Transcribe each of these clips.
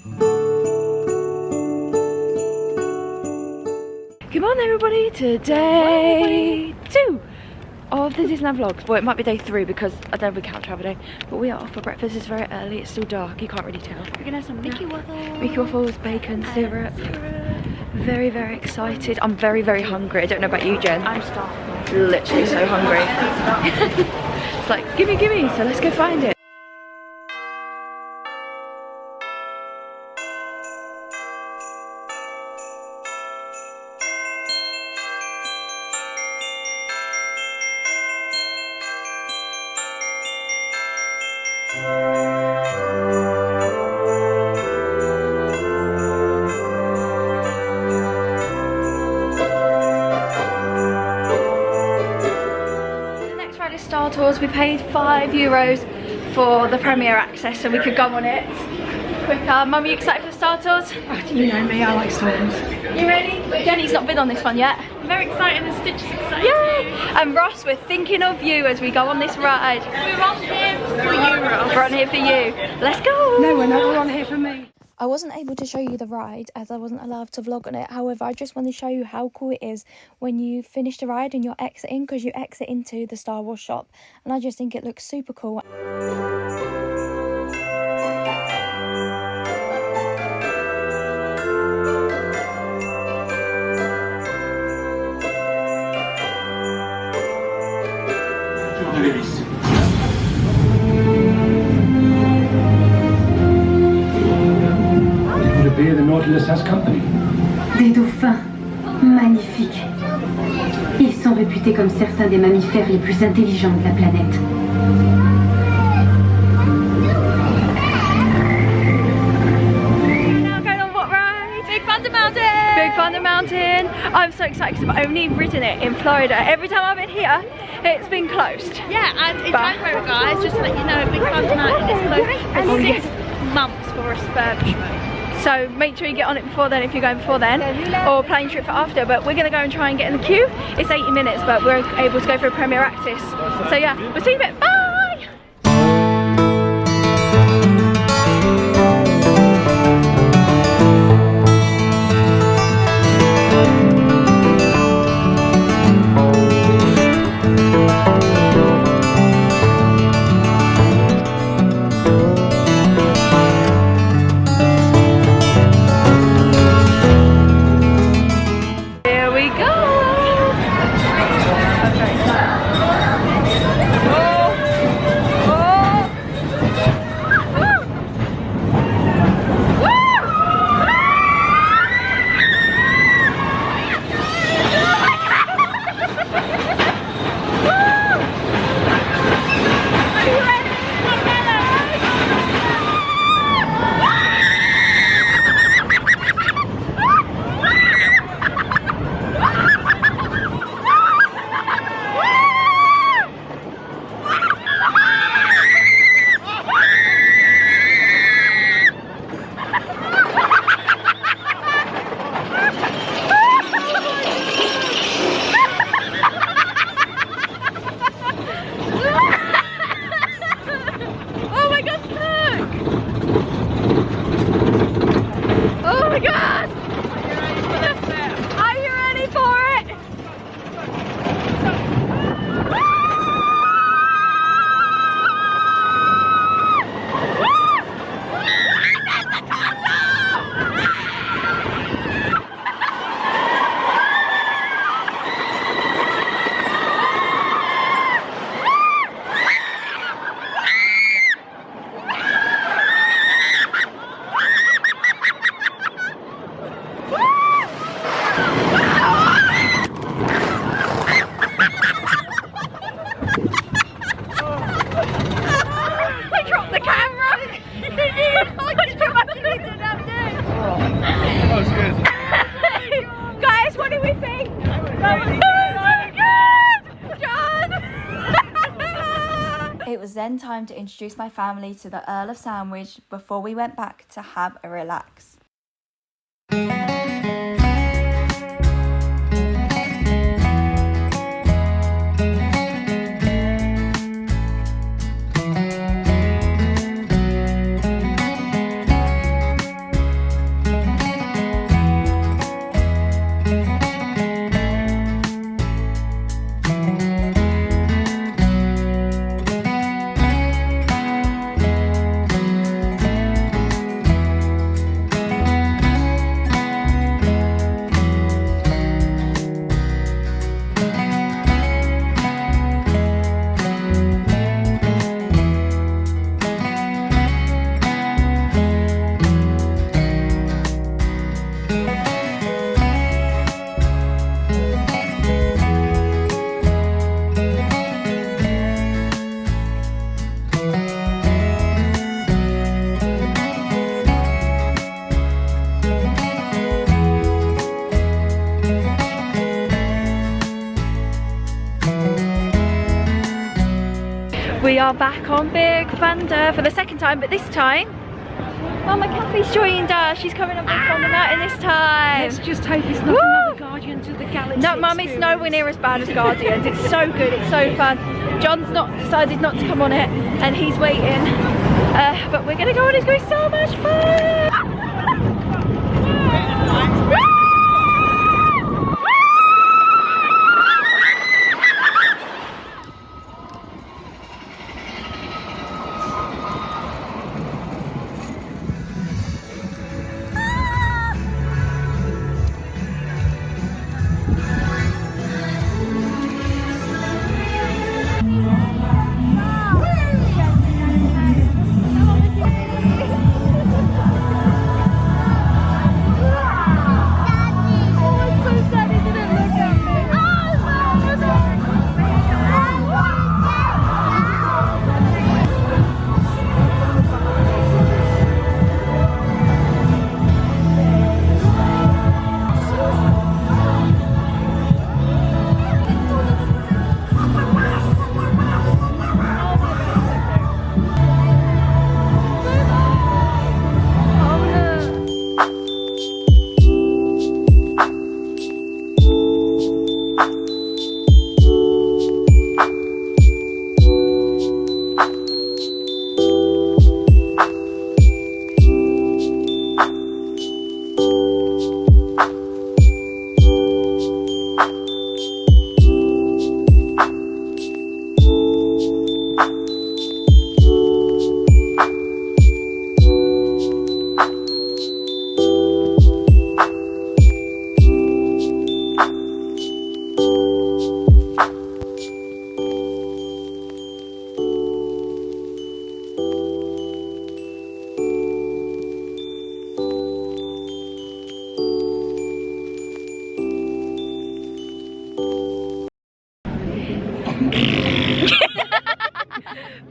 Come on everybody, today 2 of the Disneyland vlogs. Well, it might be day 3 because I don't have a count travel day. But we are off for breakfast. It's very early, it's still dark, you can't really tell. We're gonna have some Mickey waffles. Mickey waffles, bacon, syrup. Very, very excited. I'm very, very hungry. I don't know about you, Jen. I'm starving. Literally so hungry. It's like, gimme, gimme, so let's go find it. Star Tours, we paid €5 for the Premier access so we could go on it quicker. Mum, are you excited for Star Tours? Oh, you know me, I like storms. You ready? Jenny's not been on this one yet. I'm very excited and Stitch is excited. Yay! And Ross, we're thinking of you as we go on this ride. We're on here for you, Ross. We're on here for you. Let's go! No, we're not, we're on here for me. I wasn't able to show you the ride as I wasn't allowed to vlog on it. However, I just want to show you how cool it is when you finish the ride and you're exiting, because you exit into the Star Wars shop. And I just think it looks super cool. Beer the Nautilus has company. Des dauphins magnifiques. Ils sont réputés comme certains des mammifères les plus intelligents de la planète. Now going on what ride? Big Thunder Mountain! Big Thunder Mountain! I'm so excited because I've only ridden it in Florida. Every time I've been here, it's been closed. Yeah, and in January, guys, just to let you know, Big Thunder Mountain is closed for 6 months for refurbishment. So make sure you get on it before then if you're going before then, or plane trip for after. But we're going to go and try and get in the queue. It's 80 minutes, but we're able to go for a Premier access. So yeah, we'll see you in a bit. Bye! It was then time to introduce my family to the Earl of Sandwich before we went back to have a relax. are back on Big Thunder for the second time, but this time Mama Kathy's joined us. She's coming on Big Thunder Mountain this time. Let's just hope it's not another Guardians of the Galaxy. No, Mum, it's nowhere near as bad as Guardians. It's so good, it's so fun. John's decided not to come on it, and he's waiting. But we're gonna go on. It's gonna be so much fun.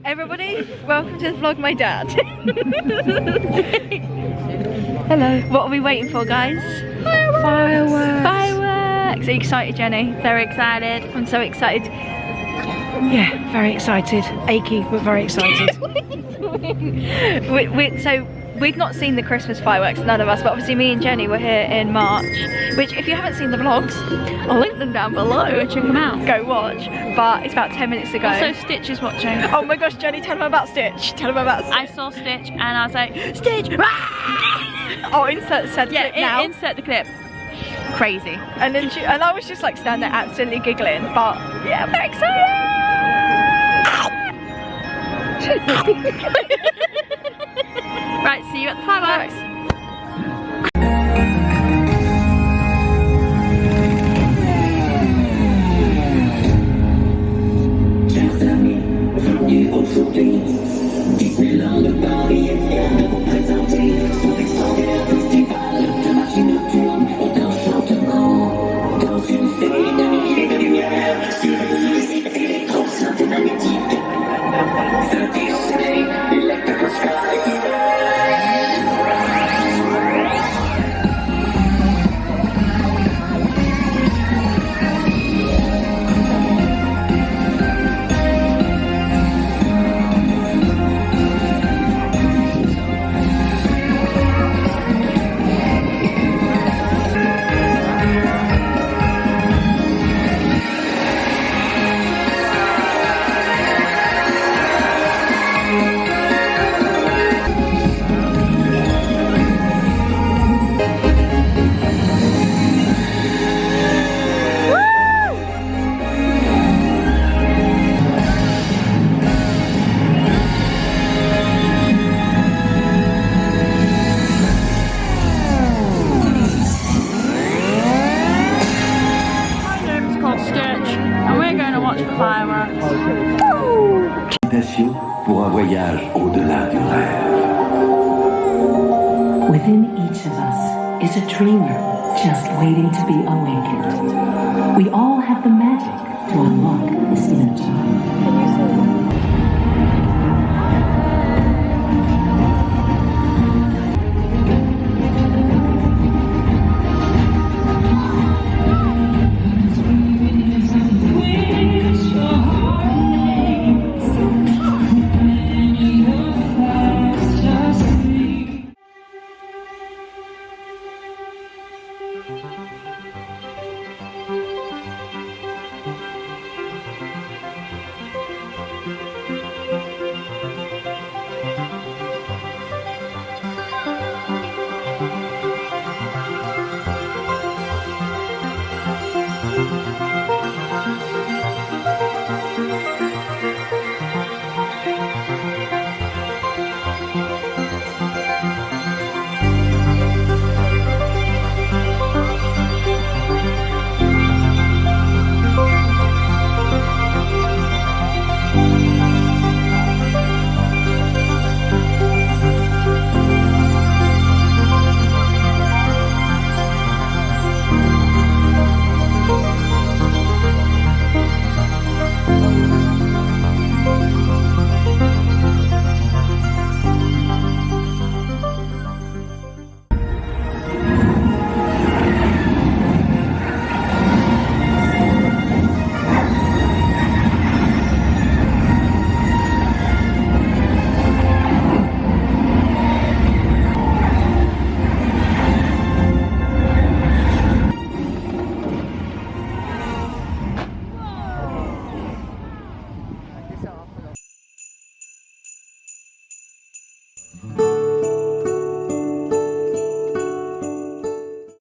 Everybody, welcome to the vlog, my dad. Hello. What are we waiting for, guys? Fireworks. Fireworks. Are you excited, Jenny? Very excited. I'm so excited. Yeah, very excited. Achy, but very excited. So we've not seen the Christmas fireworks, none of us, but obviously me and Jenny were here in March, which if you haven't seen the vlogs, I'll link them down below. Go check them out. Go watch. But it's about 10 minutes to go. Also, Stitch is watching. Oh my gosh, Jenny, tell them about Stitch. Tell them about Stitch. I saw Stitch and I was like, Stitch! Oh, insert the clip now. Insert the clip. Crazy. And then and I was just like standing there absolutely giggling, but yeah, I'm very excited! Right, see you at the fireworks. Chers amis, veuillez aujourd'hui Disneyland Paris est fier de vous présenter son extraordinaire festival de magie nocturne et d'enchantement. Dans une série de milliers de lumières sur une musique électro-synthomagnétique. The Disney Electrical Sky. Pour un voyage au-delà du rêve. Within each of us is a dreamer just waiting to be awakened. We all have the magic to unlock this inner child.